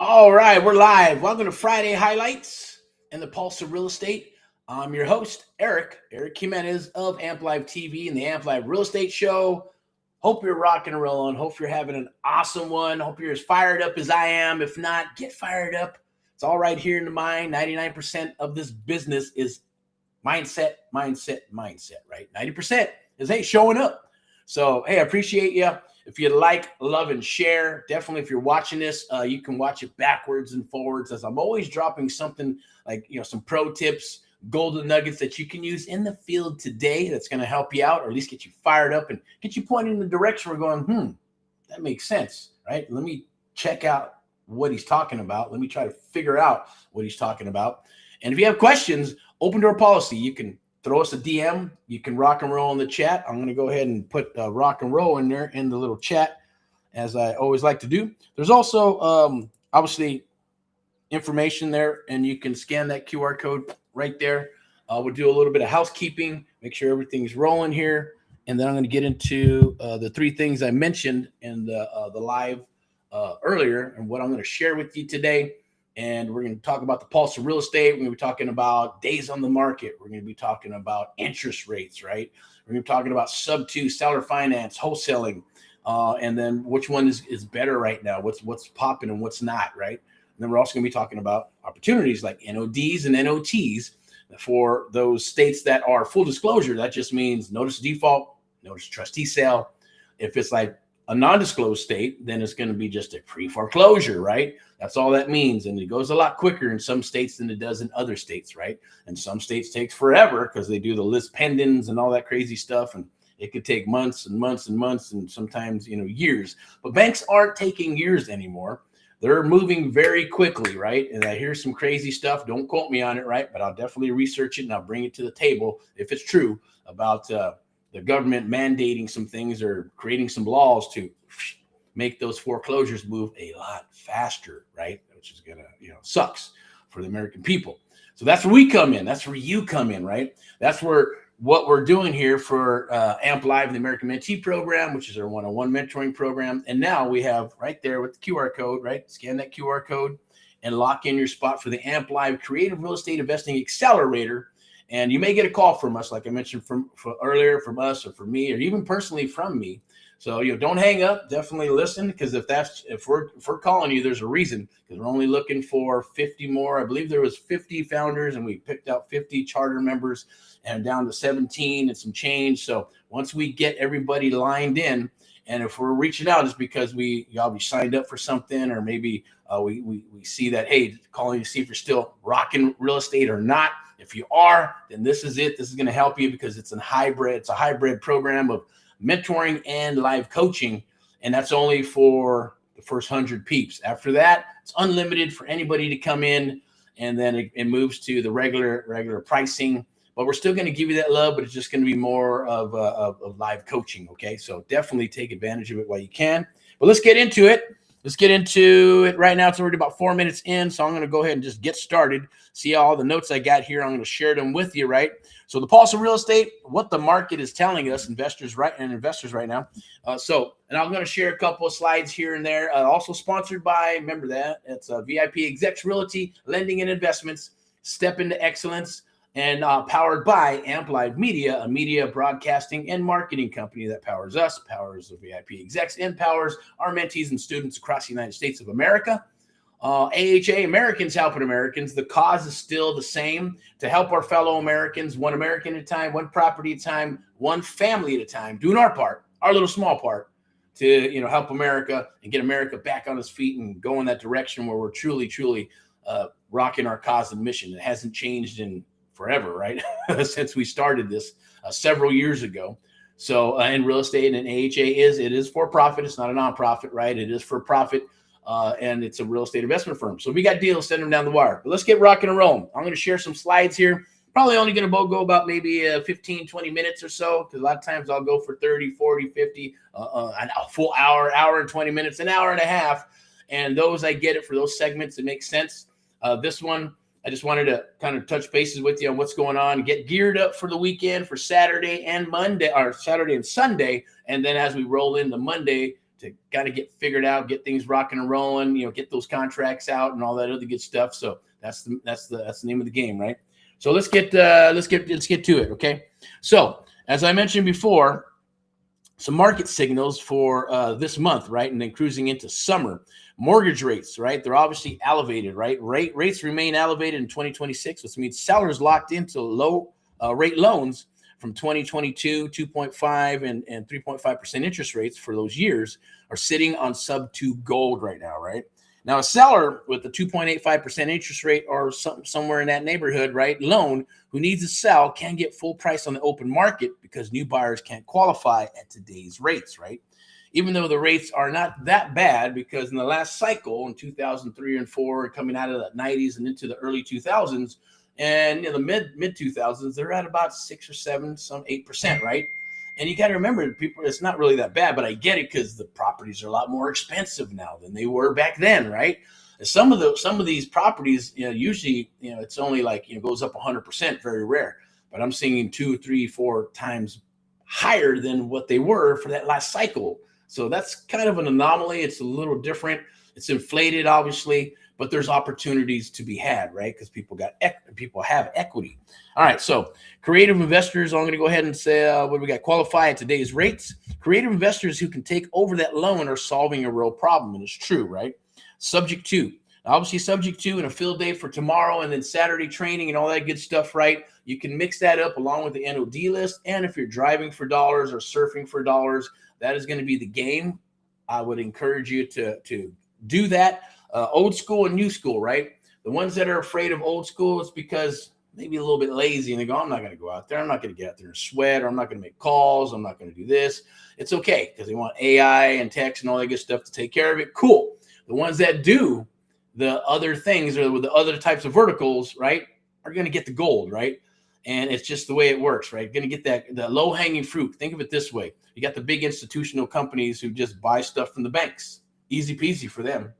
All right, we're live. Welcome to Friday Highlights and the Pulse of Real Estate. I'm your host, Eric Jimenez of Amp Live TV and the Amp Live Real Estate Show. Hope you're rocking and rolling. Hope you're having an awesome one. Hope you're as fired up as I am. If not, get fired up. It's all right here in the mind. 99% of this business is mindset, right? 90% is, hey, showing up. So, hey, I appreciate you. If you like, love, and share, definitely if you're watching this, you can watch it backwards and forwards, as I'm always dropping something like, some pro tips, golden nuggets that you can use in the field today that's going to help you out, or at least get you fired up and get you pointed in the direction we're going, that makes sense, right? Let me check out what he's talking about. Let me try to figure out what he's talking about. And if you have questions, open door policy, you can throw us a DM. You can rock and roll in the chat. I'm going to go ahead and put rock and roll in there in the little chat, as I always like to do. There's also obviously information there, and you can scan that QR code right there. We'll do a little bit of housekeeping, make sure everything's rolling here, and then I'm going to get into the three things I mentioned in the live earlier, and what I'm going to share with you today. And we're going to talk about the pulse of real estate. We're going to be talking about days on the market. We're going to be talking about interest rates, right? We're going to be talking about sub-2 seller finance, wholesaling, and then which one is better right now, what's popping and what's not, right? And then we're also going to be talking about opportunities like NODs and NOTs for those states that are full disclosure. That just means notice of default, notice of trustee sale. If it's like a non-disclosed state, then it's going to be just a pre-foreclosure, right? That's all that means. And it goes a lot quicker in some states than it does in other states, right? And some states takes forever because they do the list pendants and all that crazy stuff. And it could take months and months and months and sometimes, years. But banks aren't taking years anymore. They're moving very quickly, right? And I hear some crazy stuff. Don't quote me on it, right? But I'll definitely research it and I'll bring it to the table if it's true about the government mandating some things or creating some laws to make those foreclosures move a lot faster, right? Which is gonna, sucks for the American people. So that's where we come in. That's where you come in, right? That's where what we're doing here for AMP Live, the American Mentee program, which is our one-on-one mentoring program. And now we have right there with the QR code, right? Scan that QR code and lock in your spot for the AMP Live Creative Real Estate Investing Accelerator. And you may get a call from us, like I mentioned earlier, from us or from me, or even personally from me. So don't hang up. Definitely listen, because if we're calling you, there's a reason. Because we're only looking for 50 more. I believe there was 50 founders, and we picked out 50 charter members, and down to 17 and some change. So once we get everybody lined in, and if we're reaching out, it's because we signed up for something, or maybe we see that, hey, calling to see if you're still rocking real estate or not. If you are, then this is it. This is going to help you because it's a hybrid program of mentoring and live coaching. And that's only for the first 100 peeps. After that, it's unlimited for anybody to come in. And then it moves to the regular pricing. But we're still going to give you that love, but it's just going to be more of live coaching. Okay. So definitely take advantage of it while you can. But let's get into it. Let's get into it right now. It's already about 4 minutes in, so I'm going to go ahead and just get started. See all the notes I got here. I'm going to share them with you, right? So the pulse of real estate, what the market is telling us, investors right now. And I'm going to share a couple of slides here and there. Also sponsored by, remember that, it's VIP Execs Realty, Lending and Investments, Step into Excellence, and powered by Amp Live Media, a media broadcasting and marketing company that powers us, powers the VIP execs, and powers our mentees and students across the United States of America. AHA, Americans Helping Americans. The cause is still the same, to help our fellow Americans, one American at a time, one property at a time, one family at a time, doing our part, our little small part, to help America and get America back on its feet and go in that direction where we're truly rocking our cause and mission. It hasn't changed in forever, right? Since we started this several years ago. So in real estate, and AHA is for profit. It's not a nonprofit, right? It is for profit, and it's a real estate investment firm. So we got deals, send them down the wire. But let's get rocking and rolling. I'm going to share some slides here. Probably only going to go about maybe 15, 20 minutes or so, because a lot of times I'll go for 30, 40, 50, a full hour and 20 minutes, an hour and a half. And those, I get it for those segments. It makes sense. This one, I just wanted to kind of touch bases with you on what's going on, get geared up for the weekend for Saturday and Monday, or Saturday and Sunday. And then as we roll into Monday got to get figured out, get things rocking and rolling, get those contracts out and all that other good stuff. So that's the name of the game, right? So let's get to it. Okay. So as I mentioned before, some market signals for this month, right? And then cruising into summer. Mortgage rates, right? They're obviously elevated, right? Rates remain elevated in 2026, which means sellers locked into low rate loans from 2022, 2.5 and 3.5% interest rates for those years are sitting on sub 2 gold right now, right? Now, a seller with a 2.85% interest rate or somewhere in that neighborhood, right, loan who needs to sell can get full price on the open market because new buyers can't qualify at today's rates, right? Even though the rates are not that bad, because in the last cycle in 2003 and 4, coming out of the 90s and into the early 2000s and the mid 2000s, they're at about 6 or 7, some 8%, right? And you got to remember, people, it's not really that bad, but I get it because the properties are a lot more expensive now than they were back then, right? Some of these properties, usually, it's only like, goes up 100%, very rare. But I'm seeing 2, 3, 4 times higher than what they were for that last cycle. So that's kind of an anomaly. It's a little different. It's inflated, obviously, but there's opportunities to be had, right? Because people have equity. All right, so creative investors, I'm going to go ahead and say what we got, qualify at today's rates. Creative investors who can take over that loan are solving a real problem, and it's true, right? Subject to, obviously subject to, and a field day for tomorrow, and then Saturday training and all that good stuff, right? You can mix that up along with the NOD list, and if you're driving for dollars or surfing for dollars, that is going to be the game. I would encourage you to do that. Old school and new school, right? The ones that are afraid of old school, it's because maybe a little bit lazy and they go, I'm not going to go out there. I'm not going to get out there and sweat, or I'm not going to make calls. I'm not going to do this. It's okay because they want AI and text and all that good stuff to take care of it. Cool. The ones that do the other things or with the other types of verticals, right, are going to get the gold, right? And it's just the way it works, right? Going to get the low hanging fruit. Think of it this way. You got the big institutional companies who just buy stuff from the banks. Easy peasy for them.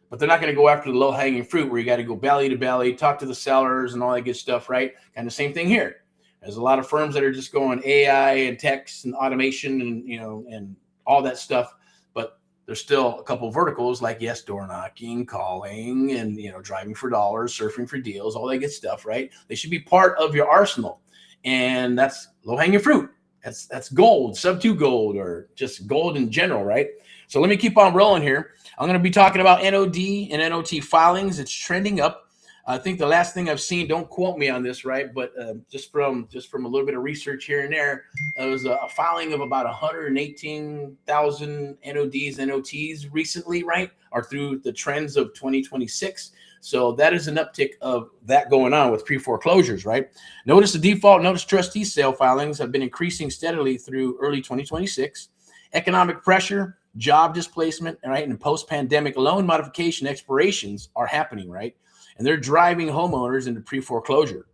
But they're not going to go after the low hanging fruit where you got to go belly to belly, talk to the sellers and all that good stuff, right? And the same thing here. There's a lot of firms that are just going AI and text and automation and, and all that stuff. But there's still a couple of verticals like, yes, door knocking, calling, and, driving for dollars, surfing for deals, all that good stuff, right? They should be part of your arsenal. And that's low hanging fruit. That's gold, sub 2 gold, or just gold in general, right? So let me keep on rolling here. I'm going to be talking about NOD and NOT filings. It's trending up. I think the last thing I've seen, don't quote me on this, right? But just from a little bit of research here and there, it was a filing of about 118,000 NODs, NOTs recently, right? Or through the trends of 2026. So that is an uptick of that going on with pre-foreclosures, right? Notice the default notice trustee sale filings have been increasing steadily through early 2026. Economic pressure, job displacement, right, and post-pandemic loan modification expirations are happening, right? And they're driving homeowners into pre-foreclosure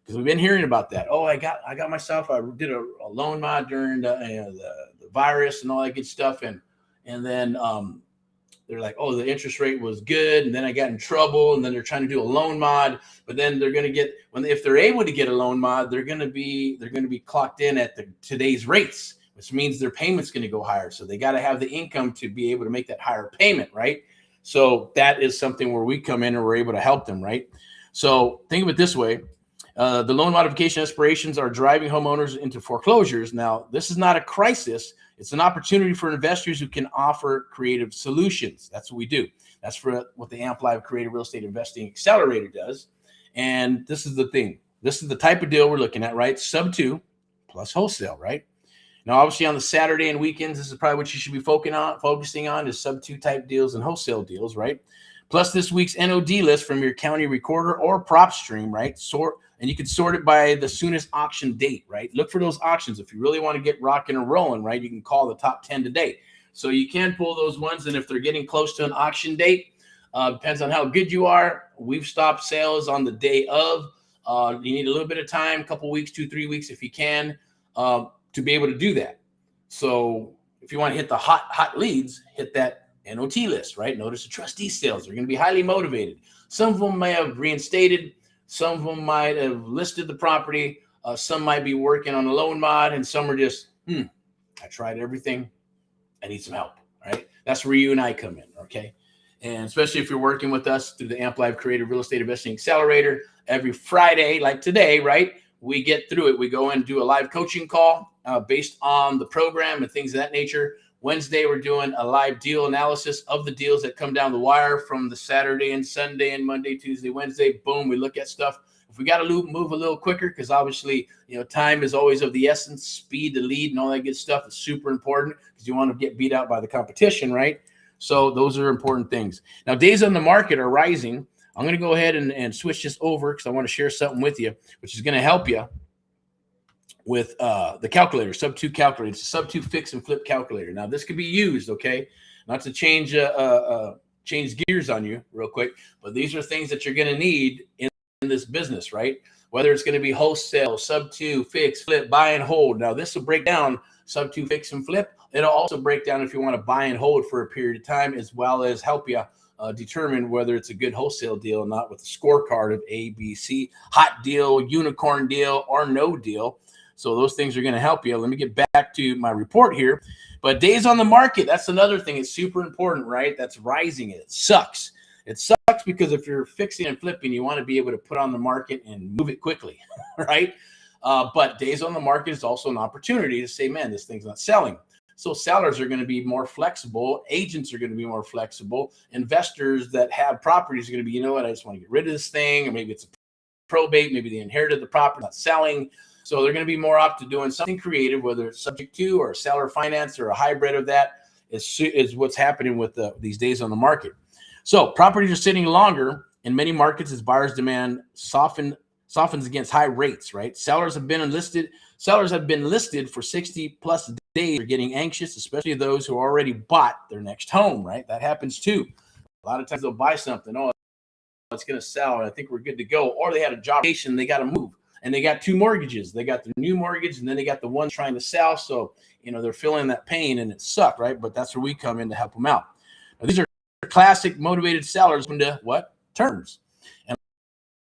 because we've been hearing about that. Oh, I got myself. I did a loan mod during the virus and all that good stuff, and then they're like, oh, the interest rate was good, and then I got in trouble, and then they're trying to do a loan mod, but then they're going to get if they're able to get a loan mod, they're going to be clocked in at today's rates, which means their payment's going to go higher. So they got to have the income to be able to make that higher payment, right? So that is something where we come in and we're able to help them, right? So think of it this way. The loan modification expirations are driving homeowners into foreclosures. Now, this is not a crisis. It's an opportunity for investors who can offer creative solutions. That's what we do. That's for what the Amp Live Creative Real Estate Investing Accelerator does. And this is the thing. This is the type of deal we're looking at, right? Sub 2 plus wholesale, right? Now, obviously, on the Saturday and weekends, this is probably what you should be focusing on is sub 2 type deals and wholesale deals, right? Plus this week's NOD list from your county recorder or prop stream, right? And you can sort it by the soonest auction date, right? Look for those auctions. If you really want to get rocking and rolling, right, you can call the top 10 today. So you can pull those ones, and if they're getting close to an auction date, depends on how good you are. We've stopped sales on the day of. You need a little bit of time, a couple weeks, 2-3 weeks if you can. To be able to do that. So if you want to hit the hot leads, hit that NOT list, right? Notice the trustee sales. They're going to be highly motivated. Some of them may have reinstated. Some of them might have listed the property. Some might be working on a loan mod, and some are just, I tried everything. I need some help, right? That's where you and I come in, okay? And especially if you're working with us through the Amp Live Creative Real Estate Investing Accelerator, every Friday, like today, right? We get through it. We go in and do a live coaching call based on the program and things of that nature. Wednesday, we're doing a live deal analysis of the deals that come down the wire from the Saturday and Sunday and Monday, Tuesday, Wednesday. Boom, we look at stuff. If we got to move a little quicker, because obviously, time is always of the essence, speed to lead and all that good stuff is super important because you want to get beat out by the competition, right? So those are important things. Now, days on the market are rising. I'm going to go ahead and switch this over because I want to share something with you, which is going to help you with the calculator, sub-2 calculator. It's a sub-2 fix and flip calculator. Now, this could be used, okay? Not to change gears on you real quick, but these are things that you're going to need in this business, right? Whether it's going to be wholesale, sub-2, fix, flip, buy and hold. Now, this will break down sub-2 fix and flip. It'll also break down if you want to buy and hold for a period of time, as well as help you determine whether it's a good wholesale deal or not with a scorecard of A, B, C, hot deal, unicorn deal, or no deal. So those things are going to help you. Let me get back to my report here. But days on the market, that's another thing. It's super important, right? That's rising. It sucks. It sucks because if you're fixing and flipping, you want to be able to put on the market and move it quickly, right? But days on the market is also an opportunity to say, man, this thing's not selling. So sellers are going to be more flexible. Agents are going to be more flexible. Investors that have properties are going to be, you know what, I just want to get rid of this thing. Or maybe it's a probate. Maybe they inherited the property, not selling. So they're going to be more up to doing something creative, whether it's subject to or seller finance or a hybrid of that is what's happening with these days on the market. So properties are sitting longer in many markets as buyers' demand softens against high rates, right? Sellers have been listed for 60 plus days. Are getting anxious, especially those who already bought their next home, right? That happens too. A lot of times they'll buy something. Oh, it's going to sell. And I think we're good to go. Or they had a job, they got to move. And they got two mortgages. They got the new mortgage, and then they got the one trying to sell. So, they're feeling that pain, and it sucked, right? But that's where we come in to help them out. Now, these are classic motivated sellers into what? Terms. And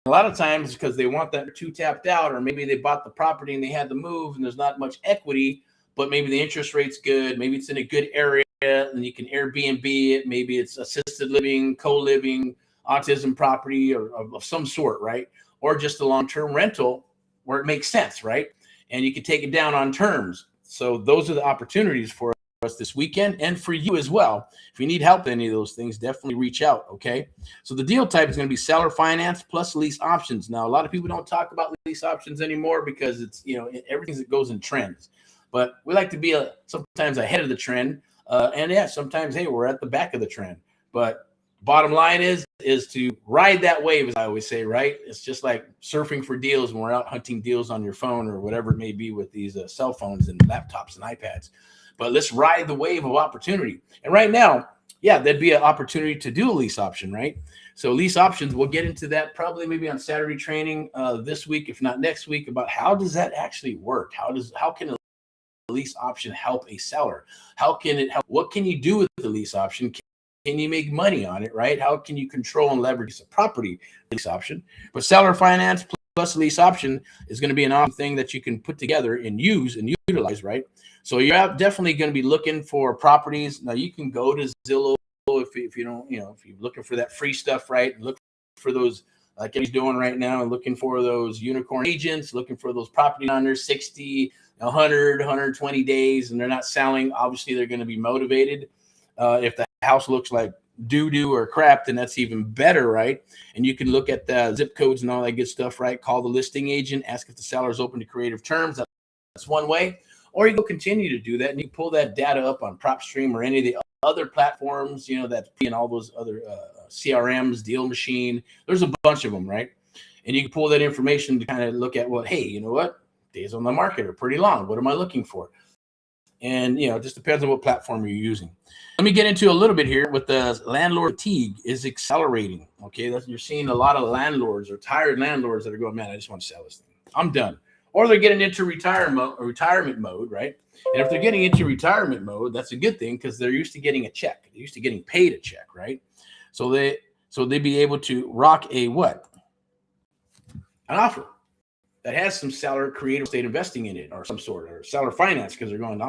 a lot of times because they want that too tapped out, or maybe they bought the property and they had to move and there's not much equity, but maybe the interest rate's good. Maybe it's in a good area and you can Airbnb it. Maybe it's assisted living, co-living, autism property or of some sort, right? Or just a long-term rental where it makes sense, right? And you can take it down on terms. So those are the opportunities for us this weekend and for you as well. If you need help with any of those things, definitely reach out, okay? So the deal type is going to be seller finance plus lease options. Now, a lot of people don't talk about lease options anymore because it's, everything that goes in trends. But we like to be sometimes ahead of the trend. And yeah, sometimes, hey, we're at the back of the trend. But bottom line is to ride that wave, as I always say, right? It's just like surfing for deals when we're out hunting deals on your phone or whatever it may be with these cell phones and laptops and iPads. But let's ride the wave of opportunity. And right now, yeah, there'd be an opportunity to do a lease option, right? So lease options, we'll get into that probably maybe on Saturday training this week, if not next week, about how does that actually work? How can a lease option help a seller? How can it help? What can you do with the lease option? Can you make money on it, right? How can you control and leverage a property lease option? But seller finance plus lease option is going to be an awesome thing that you can put together and use and utilize, right? So you're definitely going to be looking for properties. Now you can go to Zillow if you don't, if you're looking for that free stuff, right? Look for those like he's doing right now, looking for those unicorn agents, looking for those property owners, 60, 100, 120 days, and they're not selling. Obviously, they're going to be motivated. If the house looks like doo-doo or crap, then that's even better, right? And you can look at the zip codes and all that good stuff, right? Call the listing agent, ask if the seller is open to creative terms. That's one way. Or you go continue to do that, and you pull that data up on PropStream or any of the other platforms, that's in all those other CRMs, Deal Machine. There's a bunch of them, right? And you can pull that information to kind of look at, well, hey, you know what? Days on the market are pretty long. What am I looking for? And, it just depends on what platform you're using. Let me get into a little bit here with the landlord fatigue is accelerating. Okay, you're seeing a lot of landlords or tired landlords that are going, man, I just want to sell this thing. I'm done. Or they're getting into retirement mode, right? And if they're getting into retirement mode, that's a good thing because they're used to getting a check. They're used to getting paid a check, right? So they be able to rock a what? An offer that has some seller creative estate investing in it or some sort, or seller finance, because they're going,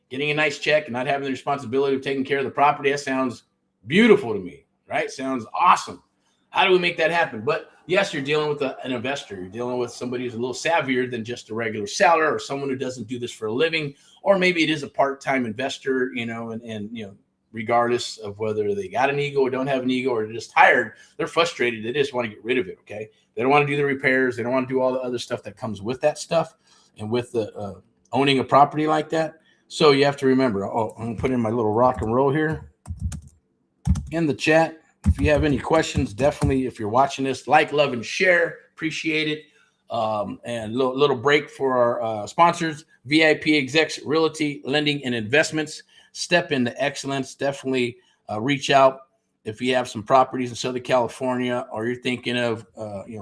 getting a nice check and not having the responsibility of taking care of the property. That sounds beautiful to me, right? Sounds awesome. How do we make that happen? But yes, you're dealing with an investor. You're dealing with somebody who's a little savvier than just a regular seller, or someone who doesn't do this for a living, or maybe it is a part-time investor, and regardless of whether they got an ego or don't have an ego, or they're just tired, they're frustrated. They just want to get rid of it. Okay. They don't want to do the repairs. They don't want to do all the other stuff that comes with that stuff and with the owning a property like that. So you have to remember, I'm going to put in my little rock and roll here in the chat. If you have any questions, definitely, if you're watching this, like, love, and share. Appreciate it. And a little break for our sponsors, VIP Execs Realty, Lending, and Investments. Step into excellence. Definitely reach out if you have some properties in Southern California, or you're thinking of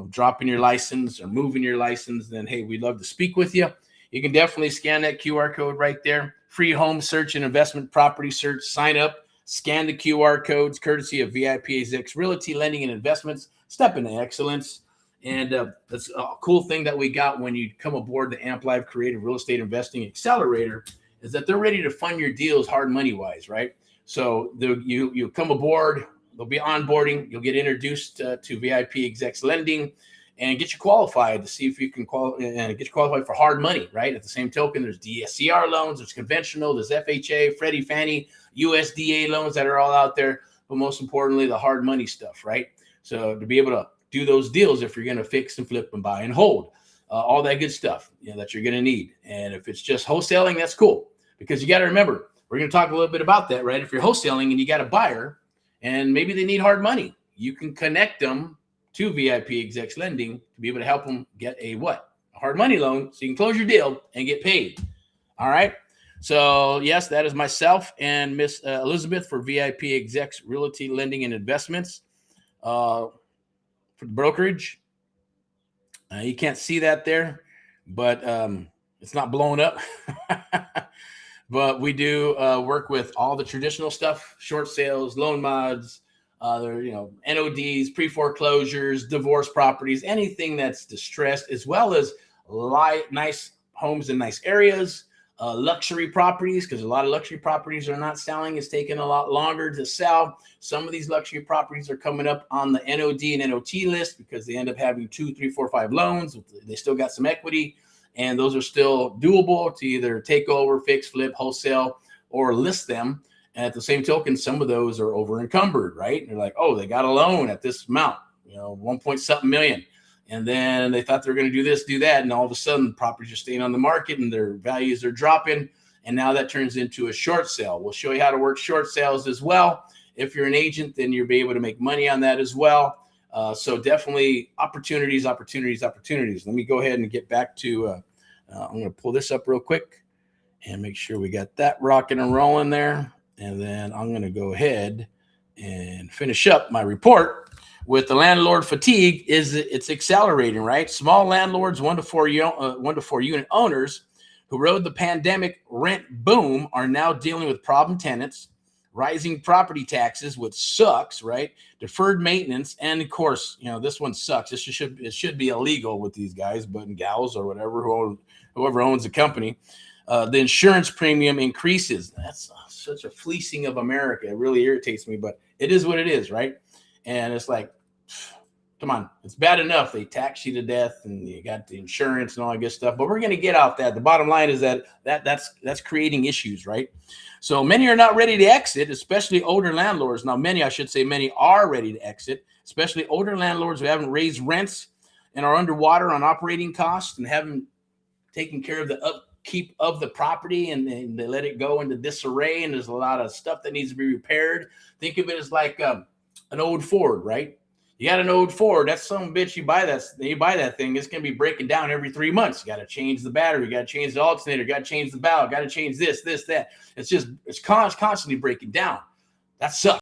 dropping your license or moving your license. Then hey, we'd love to speak with you. You can definitely scan that QR code right there. Free home search and investment property search. Sign up. Scan the QR codes, courtesy of VIP Execs Realty, Lending, and Investments. Step into excellence. And that's a cool thing that we got when you come aboard the Amp Live Creative Real Estate Investing Accelerator is that they're ready to fund your deals hard money-wise, right? So you come aboard, there'll be onboarding, you'll get introduced to VIP Execs Lending, and get you qualified to see if you can get you qualified for hard money, right? At the same token, there's DSCR loans, there's conventional, there's FHA, Freddie, Fannie, USDA loans that are all out there, but most importantly, the hard money stuff, right? So to be able to do those deals, if you're going to fix and flip and buy and hold, all that good stuff, that you're going to need. And if it's just wholesaling, that's cool, because you got to remember, we're going to talk a little bit about that, right? If you're wholesaling and you got a buyer and maybe they need hard money, you can connect them to VIP Execs Lending to be able to help them get a hard money loan, so you can close your deal and get paid. All right. So yes, that is myself and Miss Elizabeth for VIP Execs Realty, Lending, and Investments for the brokerage. You can't see that there, but it's not blowing up. But we do work with all the traditional stuff: short sales, loan mods, NODs, pre-foreclosures, divorce properties, anything that's distressed, as well as nice homes in nice areas, luxury properties, because a lot of luxury properties are not selling. It's taking a lot longer to sell. Some of these luxury properties are coming up on the NOD and NOT list because they end up having 2, 3, 4, 5 loans. They still got some equity, and those are still doable to either take over, fix, flip, wholesale, or list them. And at the same token, some of those are over encumbered, right? And they're like, oh, they got a loan at this amount, 1 point something million. And then they thought they were going to do this, do that. And all of a sudden, properties are staying on the market and their values are dropping. And now that turns into a short sale. We'll show you how to work short sales as well. If you're an agent, then you'll be able to make money on that as well. So definitely opportunities. Let me go ahead and get back to, I'm going to pull this up real quick and make sure we got that rocking and rolling there. And then I'm going to go ahead and finish up my report with the landlord fatigue. It's accelerating, right? Small landlords, 1 to 4 unit owners who rode the pandemic rent boom are now dealing with problem tenants, rising property taxes, which sucks, right? Deferred maintenance, and of course, this one sucks. It should be illegal with these guys, but and gals or whatever, whoever owns the company. The insurance premium increases. That's such a fleecing of America. It really irritates me, but it is what it is, right? And it's like, come on, it's bad enough they tax you to death and you got the insurance and all that good stuff, but we're going to get off that. The bottom line is that's creating issues, right? So many are not ready to exit, especially older landlords. Now, many are ready to exit, especially older landlords who haven't raised rents and are underwater on operating costs and haven't taken care of the upkeep of the property, and they let it go into disarray, and there's a lot of stuff that needs to be repaired. Think of it as like an old Ford, right? You got an old Ford, that's some bitch. You buy that thing, it's going to be breaking down every 3 months. You got to change the battery, you got to change the alternator, got to change the valve, got to change this, that. It's constantly breaking down. That sucks.